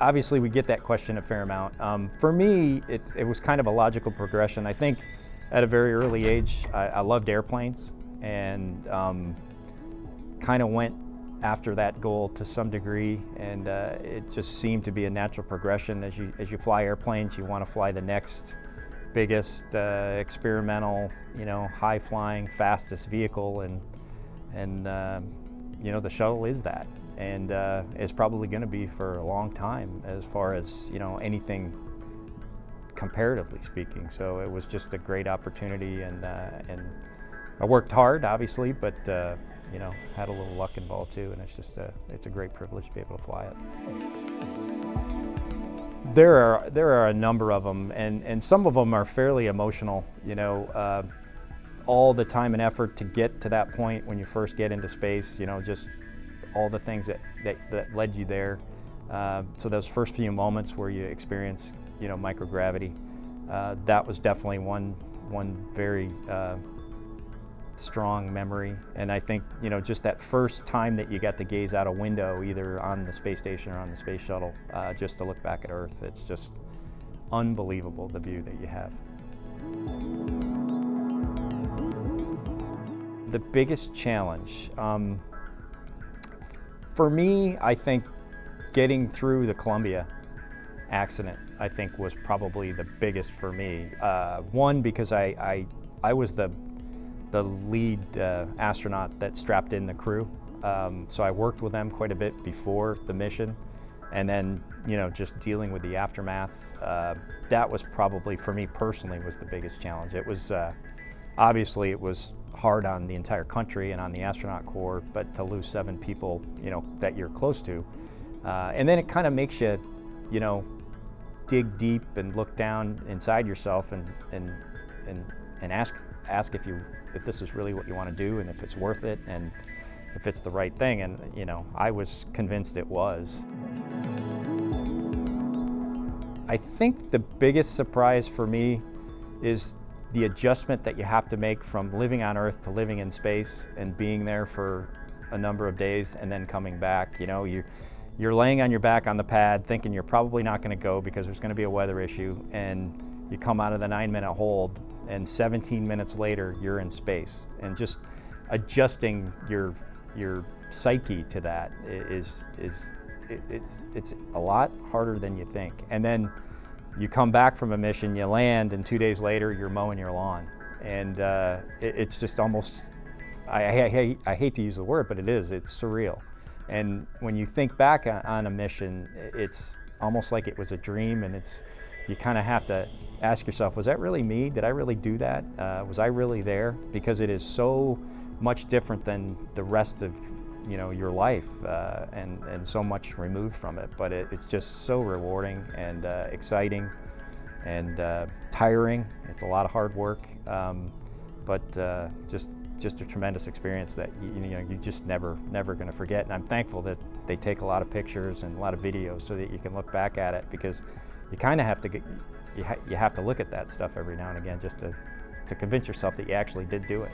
obviously we get that question a fair amount. For me, it was kind of a logical progression. I think at a very early age, I loved airplanes, and kind of went after that goal to some degree, and it just seemed to be a natural progression. As you fly airplanes, you want to fly the next biggest experimental, high flying, fastest vehicle, and the shuttle is that, and it's probably going to be for a long time as far as anything comparatively speaking. So it was just a great opportunity, and I worked hard, obviously, but had a little luck involved too, and it's a great privilege to be able to fly it. There are a number of them, and some of them are fairly emotional. All the time and effort to get to that point when you first get into space, just all the things that led you there. So those first few moments where you experience, microgravity, that was definitely one very strong memory. And I think, just that first time that you got to gaze out a window, either on the space station or on the space shuttle, just to look back at Earth, it's just unbelievable, the view that you have. The biggest challenge, for me, I think getting through the Columbia accident, I think, was probably the biggest for me. One, because I was the lead astronaut that strapped in the crew, so I worked with them quite a bit before the mission, and then just dealing with the aftermath. That was probably, for me personally, was the biggest challenge. It was obviously it was hard on the entire country and on the astronaut corps, but to lose 7 people, that you're close to, and then it kind of makes you, dig deep and look down inside yourself and ask if this is really what you want to do, and if it's worth it, and if it's the right thing. And I was convinced it was. I think the biggest surprise for me is the adjustment that you have to make from living on Earth to living in space and being there for a number of days and then coming back. You're laying on your back on the pad thinking you're probably not going to go because there's going to be a weather issue, and you come out of the 9-minute hold, and 17 minutes later you're in space. And just adjusting your psyche to that it's a lot harder than you think. And then you come back from a mission, you land, and 2 days later you're mowing your lawn. And it's just almost, I hate to use the word, but it's surreal. And when you think back on a mission, it's almost like it was a dream, and you kind of have to ask yourself, was that really me? Did I really do that? Was I really there? Because it is so much different than the rest of your life, and so much removed from it. But it's just so rewarding and exciting and tiring. It's a lot of hard work, but just a tremendous experience that you just never going to forget. And I'm thankful that they take a lot of pictures and a lot of videos so that you can look back at it, because you kind of have to you have to look at that stuff every now and again just to convince yourself that you actually did do it.